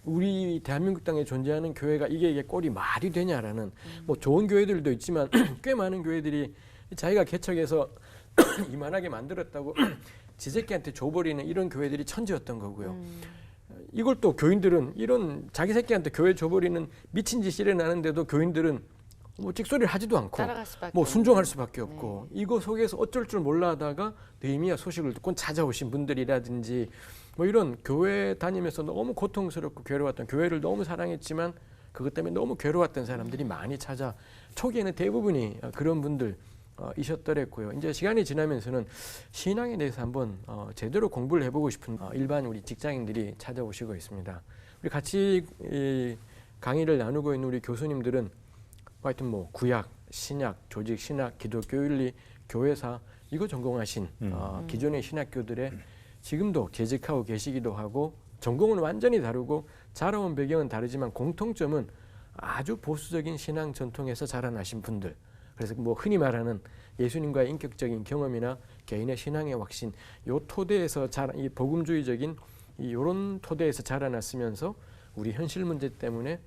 우리 대한민국 땅에 존재하는 교회가 이게 꼴이 말이 되냐라는 뭐 좋은 교회들도 있지만 꽤 많은 교회들이 자기가 개척해서 이만하게 만들었다고 지새끼한테 줘버리는 이런 교회들이 천지였던 거고요. 이걸 또 교인들은 이런 자기 새끼한테 교회 줘버리는 미친 짓이 일어나는데도 교인들은 뭐 찍소리를 하지도 않고 따라갈 수밖에 뭐 순종할 수밖에 없고 이거 속에서 어쩔 줄 몰라 하다가 느헤미야 소식을 듣고 찾아오신 분들이라든지 뭐 이런 교회 다니면서 너무 고통스럽고 괴로웠던 교회를 너무 사랑했지만 그것 때문에 너무 괴로웠던 사람들이 많이 찾아 초기에는 대부분이 그런 분들 이셨더랬고요. 이제 시간이 지나면서는 신앙에 대해서 한번 제대로 공부를 해보고 싶은 일반 우리 직장인들이 찾아오시고 있습니다. 우리 같이 이 강의를 나누고 있는 우리 교수님들은 하여튼 뭐 구약, 신약, 조직, 신학, 기독교 윤리, 교회사 이거 전공하신 기존의 신학교들의 지금도 재직하고 계시기도 하고 전공은 완전히 다르고 자라온 배경은 다르지만 공통점은 아주 보수적인 신앙 전통에서 자라나신 분들. 그래서 뭐 흔히 말하는 예수님과의 인격적인 경험이나 개인의 신앙의 확신, 요 토대에서 이 복음주의적인 이런 토대에서 자라났으면서 우리 현실 문제 때문에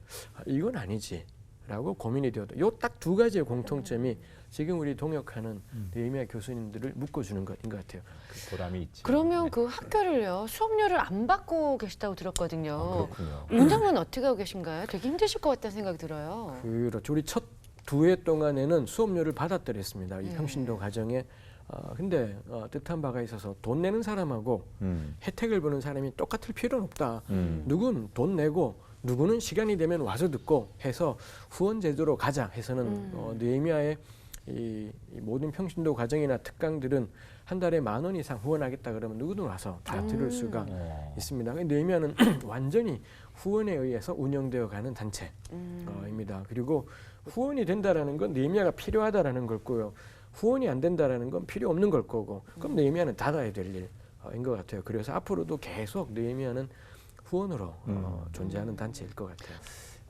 이건 아니지라고 고민이 되어도 요 딱 두 가지의 공통점이 지금 우리 동역하는 느헤미야 교수님들을 묶어주는 것인 것 같아요. 그 보람이 있지. 그러면 네. 그 학교를요 수업료를 안 받고 계시다고 들었거든요. 그렇군요. 원장님은 어떻게 하고 계신가요? 되게 힘드실 것 같다는 생각이 들어요. 그렇죠. 우리 첫 두 해 동안에는 수업료를 받았더랬습니다. 이 네. 평신도 과정에. 근데 뜻한 바가 있어서 돈 내는 사람하고 혜택을 보는 사람이 똑같을 필요는 없다. 누군 돈 내고 누구는 시간이 되면 와서 듣고 해서 후원 제도로 가자 해서는 느헤미야의 이 모든 평신도 과정이나 특강들은 한 달에 10,000원 이상 후원하겠다 그러면 누구든 와서 다 들을 수가 있습니다. 느헤미야는 완전히 후원에 의해서 운영되어 가는 단체입니다. 그리고 후원이 된다라는 건 느헤미야가 필요하다라는 걸 거고요. 후원이 안 된다라는 건 필요 없는 걸 거고 그럼 느헤미야는 닫아야 될 일 것 같아요. 그래서 앞으로도 계속 느헤미야는 후원으로 존재하는 단체일 것 같아요.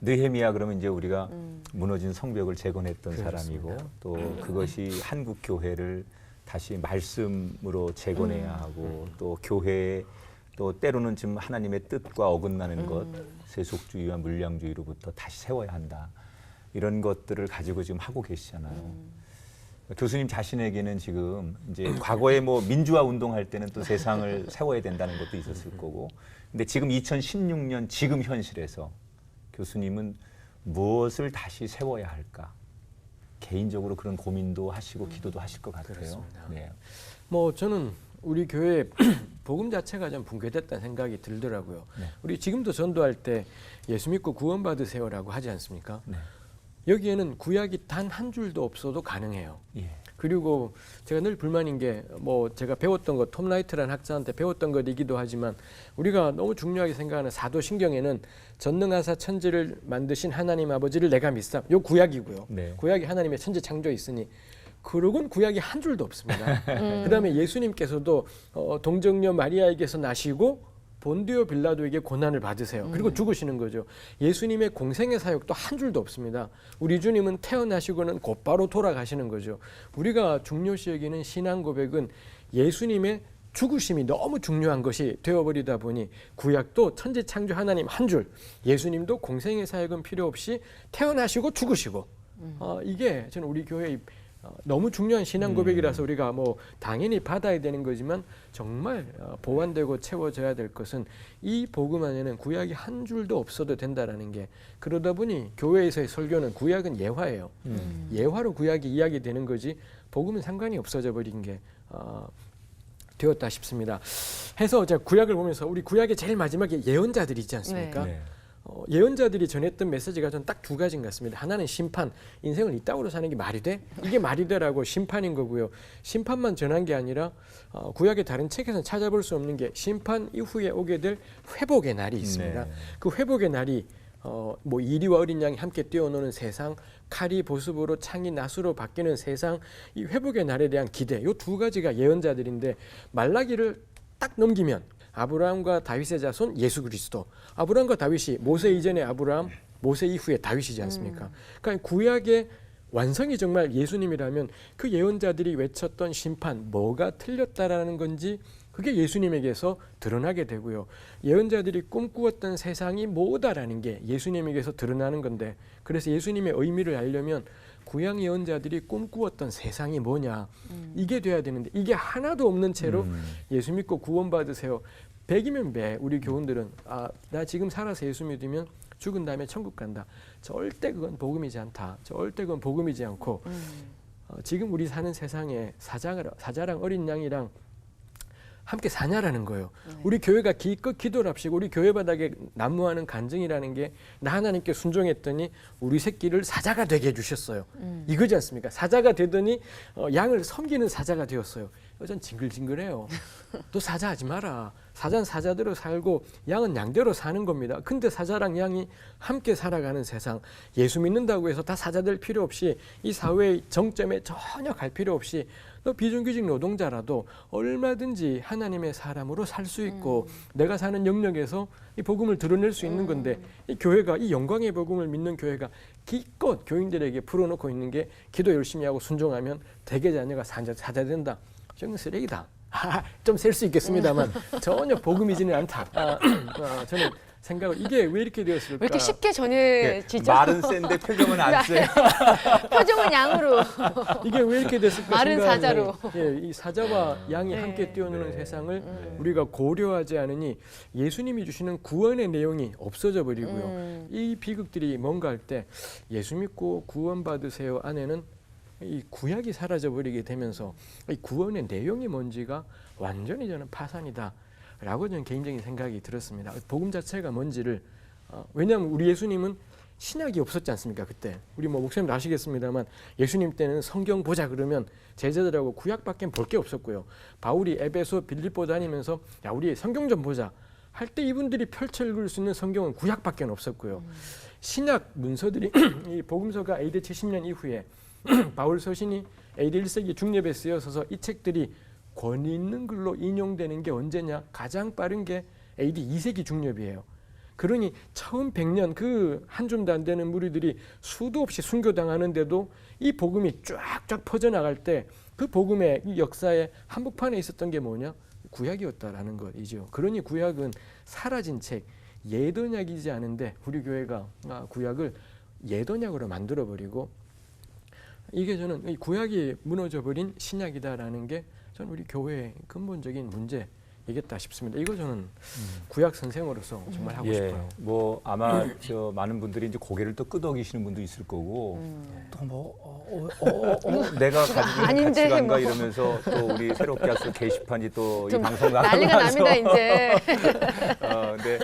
느헤미야 그러면 이제 우리가 무너진 성벽을 재건했던 그렇습니다. 사람이고 또 그것이 한국 교회를 다시 말씀으로 재건해야 하고 또 교회에 또 때로는 지금 하나님의 뜻과 어긋나는 것, 세속주의와 물량주의로부터 다시 세워야 한다. 이런 것들을 가지고 지금 하고 계시잖아요. 교수님 자신에게는 지금 이제 과거에 뭐 민주화 운동할 때는 또 세상을 세워야 된다는 것도 있었을 거고, 근데 지금 2016년 지금 현실에서 교수님은 무엇을 다시 세워야 할까? 개인적으로 그런 고민도 하시고 기도도 하실 것 같아요. 그렇습니다. 네. 뭐 저는 우리 교회 복음 자체가 좀 붕괴됐다는 생각이 들더라고요. 네. 우리 지금도 전도할 때 예수 믿고 구원받으세요라고 하지 않습니까? 네. 여기에는 구약이 단 한 줄도 없어도 가능해요. 예. 그리고 제가 늘 불만인 게 뭐 제가 배웠던 것, 톰 라이트라는 학자한테 배웠던 것이기도 하지만 우리가 너무 중요하게 생각하는 사도신경에는 전능하사 천지를 만드신 하나님 아버지를 내가 믿사. 요 구약이고요. 네. 구약이 하나님의 천지 창조에 있으니 그러곤 구약이 한 줄도 없습니다. 그다음에 예수님께서도 동정녀 마리아에게서 나시고 본디오 빌라도에게 고난을 받으세요. 그리고 죽으시는 거죠. 예수님의 공생의 사역도 한 줄도 없습니다. 우리 주님은 태어나시고는 곧바로 돌아가시는 거죠. 우리가 중요시 여기는 신앙 고백은 예수님의 죽으심이 너무 중요한 것이 되어버리다 보니 구약도 천지 창조 하나님 한 줄, 예수님도 공생의 사역은 필요 없이 태어나시고 죽으시고 이게 저는 우리 교회의 너무 중요한 신앙 고백이라서 우리가 뭐 당연히 받아야 되는 거지만 정말 보완되고 채워져야 될 것은 이 복음 안에는 구약이 한 줄도 없어도 된다라는 게, 그러다 보니 교회에서의 설교는 구약은 예화예요. 예화로 구약이 이야기되는 거지 복음은 상관이 없어져 버린 게 되었다 싶습니다. 해서 제가 구약을 보면서 우리 구약의 제일 마지막에 예언자들이 있지 않습니까? 네. 예언자들이 전했던 메시지가 전 딱 두 가지인 것 같습니다. 하나는 심판, 인생을 이따구로 사는 게 말이 돼? 이게 말이 되라고 심판인 거고요. 심판만 전한 게 아니라 구약의 다른 책에서는 찾아볼 수 없는 게 심판 이후에 오게 될 회복의 날이 있습니다. 네. 그 회복의 날이 뭐 이리와 어린 양이 함께 뛰어노는 세상, 칼이 보습으로 창이 낫으로 바뀌는 세상, 이 회복의 날에 대한 기대, 이 두 가지가 예언자들인데 말라기를 딱 넘기면 아브라함과 다윗의 자손 예수 그리스도, 아브라함과 다윗이 모세 이전의 아브라함, 모세 이후의 다윗이지 않습니까? 그러니까 구약의 완성이 정말 예수님이라면 그 예언자들이 외쳤던 심판, 뭐가 틀렸다라는 건지 그게 예수님에게서 드러나게 되고요. 예언자들이 꿈꾸었던 세상이 뭐다라는 게 예수님에게서 드러나는 건데, 그래서 예수님의 의미를 알려면 구약 예언자들이 꿈꾸었던 세상이 뭐냐, 이게 돼야 되는데 이게 하나도 없는 채로 예수 믿고 구원받으세요. 100이면 100 우리 교훈들은 나 지금 살아서 예수 믿으면 죽은 다음에 천국 간다. 절대 그건 복음이지 않다. 절대 그건 복음이지 않고 지금 우리 사는 세상에 사자랑 어린 양이랑 함께 사냐라는 거예요. 우리 교회가 기껏 기도를 합시고 우리 교회 바닥에 난무하는 간증이라는 게 나 하나님께 순종했더니 우리 새끼를 사자가 되게 해주셨어요. 이거지 않습니까? 사자가 되더니 양을 섬기는 사자가 되었어요. 전 징글징글해요. 또 사자하지 마라. 사자는 사자대로 살고 양은 양대로 사는 겁니다. 근데 사자랑 양이 함께 살아가는 세상, 예수 믿는다고 해서 다 사자될 필요 없이 이 사회의 정점에 전혀 갈 필요 없이 너 비정규직 노동자라도 얼마든지 하나님의 사람으로 살 수 있고 내가 사는 영역에서 이 복음을 드러낼 수 있는 건데, 이 교회가 이 영광의 복음을 믿는 교회가 기껏 교인들에게 풀어놓고 있는 게 기도 열심히 하고 순종하면 대개 자녀가 사자 된다. 저는 쓰레기다. 좀 셀 수 있겠습니다.만 전혀 복음이지는 않다. 저는 생각을 이게 왜 이렇게 되었을까? 왜 이렇게 쉽게 전해지죠? 말은 센데 표정은 안 세. 표정은 양으로. 이게 왜 이렇게 됐을까? 말은 생각을 사자로. 예, 이 사자와 양이 네. 함께 뛰어노는 네. 세상을 우리가 고려하지 않으니 예수님이 주시는 구원의 내용이 없어져 버리고요. 이 비극들이 뭔가 할 때 예수 믿고 구원받으세요 안에는 이 구약이 사라져 버리게 되면서 이 구원의 내용이 뭔지가 완전히 저는 파산이다 라고 저는 개인적인 생각이 들었습니다. 복음 자체가 뭔지를 왜냐하면 우리 예수님은 신약이 없었지 않습니까? 그때 우리 뭐 목사님도 아시겠습니다만 예수님 때는 성경 보자 그러면 제자들하고 구약밖에 볼 게 없었고요. 바울이 에베소 빌립보 다니면서 야 우리 성경 좀 보자 할 때 이분들이 펼쳐 읽을 수 있는 성경은 구약밖에 없었고요. 신약 문서들이 이 복음서가 AD 70년 이후에 바울 서신이 AD 1세기 중엽에 쓰여서서 이 책들이 권위 있는 글로 인용되는 게 언제냐? 가장 빠른 게 AD 2세기 중엽이에요. 그러니 처음 100년 그 한 줌도 안 되는 무리들이 수도 없이 순교당하는데도 이 복음이 쫙쫙 퍼져나갈 때 그 복음의 이 역사의 한복판에 있었던 게 뭐냐? 구약이었다라는 것이죠. 그러니 구약은 사라진 책, 예언약이지 않은데 우리 교회가 구약을 예언약으로 만들어버리고 이게 저는 이 구약이 무너져버린 신약이다라는 게 저는 우리 교회의 근본적인 문제이겠다 싶습니다. 이거 저는 구약 선생으로서 정말 하고 싶어요. 뭐 아마 저 많은 분들이 이제 고개를 또 끄덕이시는 분도 있을 거고 또 내가 가지고 있는 아닌데 가치관과 뭐. 이러면서 또 우리 새롭게 와서 게시판이 또 이 좀 방송 난리가 나가면서 납니다 이제. 근데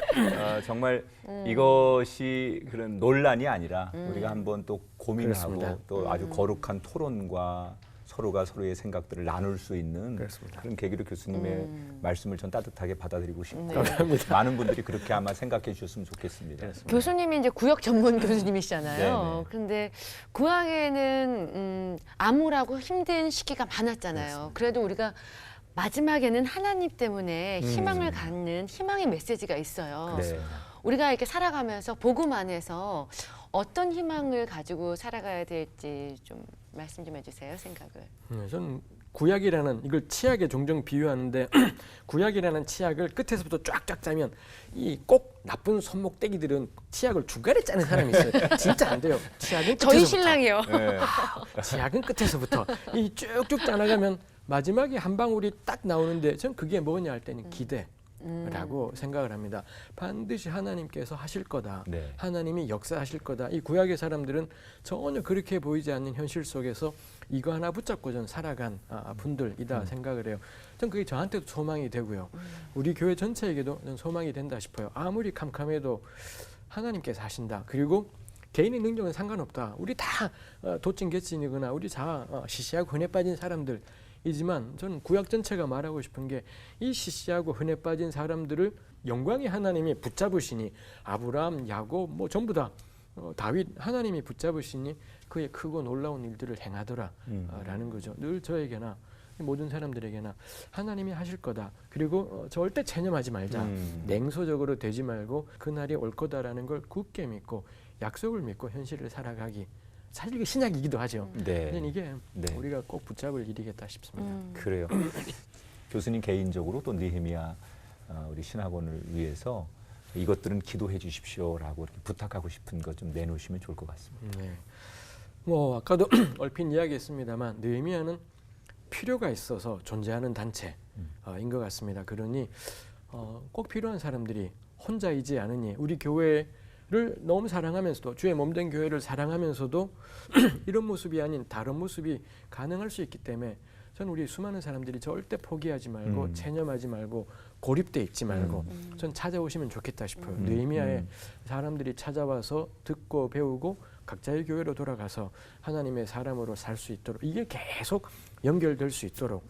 정말 이것이 그런 논란이 아니라 우리가 한번 또 고민하고 그렇습니다. 또 아주 거룩한 토론과 서로가 서로의 생각들을 나눌 수 있는 그렇습니다. 그런 계기로 교수님의 말씀을 전 따뜻하게 받아들이고 싶고 감사합니다. 많은 분들이 그렇게 아마 생각해 주셨으면 좋겠습니다. 교수님이 이제 구역 전문 교수님이시잖아요. 네네. 그런데 구약에는 암울하고 힘든 시기가 많았잖아요. 그래도 우리가 마지막에는 하나님 때문에 희망을 갖는 희망의 메시지가 있어요. 네. 우리가 이렇게 살아가면서 복음 안에서 어떤 희망을 가지고 살아가야 될지 좀 말씀 좀 해주세요. 생각을. 저는 구약이라는 이걸 치약에 종종 비유하는데 구약이라는 치약을 끝에서부터 쫙쫙 짜면 이 꼭 나쁜 손목떼기들은 치약을 중간에 짜는 사람이 있어요. 진짜 안 돼요. 치약은 끝에서부터. 저희 신랑이요. 네. 치약은 끝에서부터 이 쭉쭉 짜나가면 마지막에 한 방울이 딱 나오는데 전 그게 뭐냐 할 때는 기대라고 생각을 합니다. 반드시 하나님께서 하실 거다. 네. 하나님이 역사하실 거다. 이 구약의 사람들은 전혀 그렇게 보이지 않는 현실 속에서 이거 하나 붙잡고 전 살아간 분들이다 생각을 해요. 전 그게 저한테도 소망이 되고요. 우리 교회 전체에게도 전 소망이 된다 싶어요. 아무리 캄캄해도 하나님께서 하신다. 그리고 개인의 능력은 상관없다. 우리 다 도찐개찐이거나 우리 다 시시하고 흔해 빠진 사람들이지만 저는 구약 전체가 말하고 싶은 게 이 시시하고 흔해 빠진 사람들을 영광의 하나님이 붙잡으시니 아브라함, 야곱 뭐 전부 다 다윗 하나님이 붙잡으시니 그의 크고 놀라운 일들을 행하더라라는 거죠. 늘 저에게나 모든 사람들에게나 하나님이 하실 거다. 그리고 절대 체념하지 말자. 냉소적으로 되지 말고 그날이 올 거다라는 걸 굳게 믿고 약속을 믿고 현실을 살아가기. 사실 이게 신약이기도 하죠. 네. 근데 이게 네. 우리가 꼭 붙잡을 일이겠다 싶습니다. 그래요. 교수님 개인적으로 또 느헤미야 우리 신학원을 위해서 이것들은 기도해 주십시오라고 이렇게 부탁하고 싶은 것 좀 내놓으시면 좋을 것 같습니다. 네. 뭐 아까도 얼핏 이야기했습니다만 느헤미야는 필요가 있어서 존재하는 단체인 것 같습니다. 그러니 꼭 필요한 사람들이 혼자이지 않으니 우리 교회를 너무 사랑하면서도 주의 몸된 교회를 사랑하면서도 이런 모습이 아닌 다른 모습이 가능할 수 있기 때문에 전 우리 수많은 사람들이 절대 포기하지 말고 체념하지 말고 고립돼 있지 말고 전 찾아오시면 좋겠다 싶어요. 느헤미야의 사람들이 찾아와서 듣고 배우고 각자의 교회로 돌아가서 하나님의 사람으로 살 수 있도록 이게 계속 연결될 수 있도록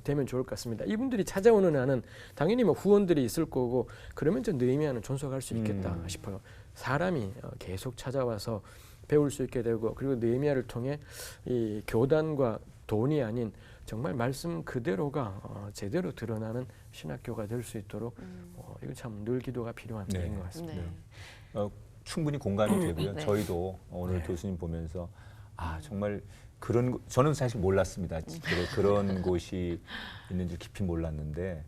되면 좋을 것 같습니다. 이분들이 찾아오는 한은 당연히 뭐 후원들이 있을 거고 그러면 전 느헤미야는 존속할 수 있겠다 싶어요. 사람이 계속 찾아와서 배울 수 있게 되고 그리고 느헤미야를 통해 이 교단과 돈이 아닌 정말 말씀 그대로가 제대로 드러나는 신학교가 될 수 있도록 이거 참 늘 기도가 필요한 일인 것 같습니다. 네. 충분히 공감이 되고요. 네. 저희도 오늘 교수님 보면서 정말 저는 사실 몰랐습니다. 그런 곳이 있는 줄 깊이 몰랐는데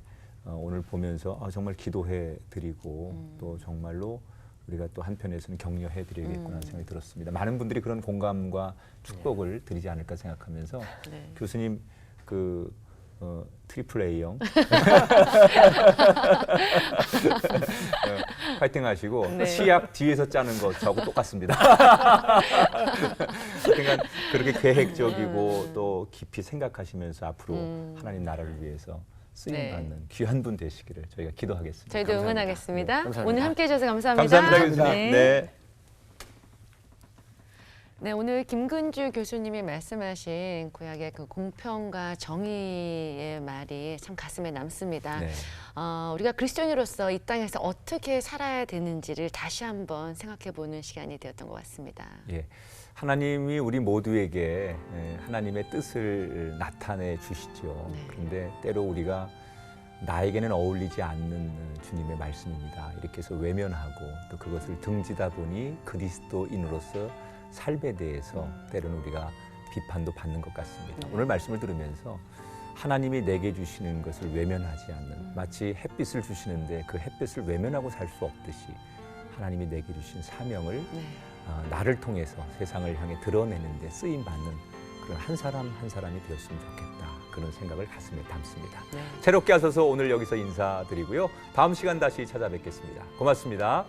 오늘 보면서 정말 기도해 드리고 또 정말로 우리가 또 한편에서는 격려해 드려야겠구나 생각이 들었습니다. 많은 분들이 그런 공감과 축복을 드리지 않을까 생각하면서 네. 교수님 트리플 A형 파이팅 하시고 네. 치약 뒤에서 짜는 거 저하고 똑같습니다. 하여튼간 그렇게 계획적이고 또 깊이 생각하시면서 앞으로 하나님 나라를 위해서 쓰임받는 네. 귀한 분 되시기를 저희가 기도하겠습니다. 저희도 감사합니다. 응원하겠습니다. 네, 감사합니다. 오늘 함께해 주셔서 감사합니다. 감사합니다, 교수님. 네. 네, 오늘 김근주 교수님이 말씀하신 구약의 그 공평과 정의의 말이 참 가슴에 남습니다. 네. 우리가 그리스도인으로서 이 땅에서 어떻게 살아야 되는지를 다시 한번 생각해보는 시간이 되었던 것 같습니다. 예. 하나님이 우리 모두에게 하나님의 뜻을 나타내 주시죠. 네. 그런데 때로 우리가 나에게는 어울리지 않는 주님의 말씀입니다. 이렇게 해서 외면하고 또 그것을 등지다 보니 그리스도인으로서 삶에 대해서 때로는 우리가 비판도 받는 것 같습니다. 오늘 말씀을 들으면서 하나님이 내게 주시는 것을 외면하지 않는, 마치 햇빛을 주시는데 그 햇빛을 외면하고 살 수 없듯이 하나님이 내게 주신 사명을 네. 나를 통해서 세상을 향해 드러내는 데 쓰임받는 그런 한 사람 한 사람이 되었으면 좋겠다. 그런 생각을 가슴에 담습니다. 네. 새롭게 하셔서 오늘 여기서 인사드리고요. 다음 시간 다시 찾아뵙겠습니다. 고맙습니다.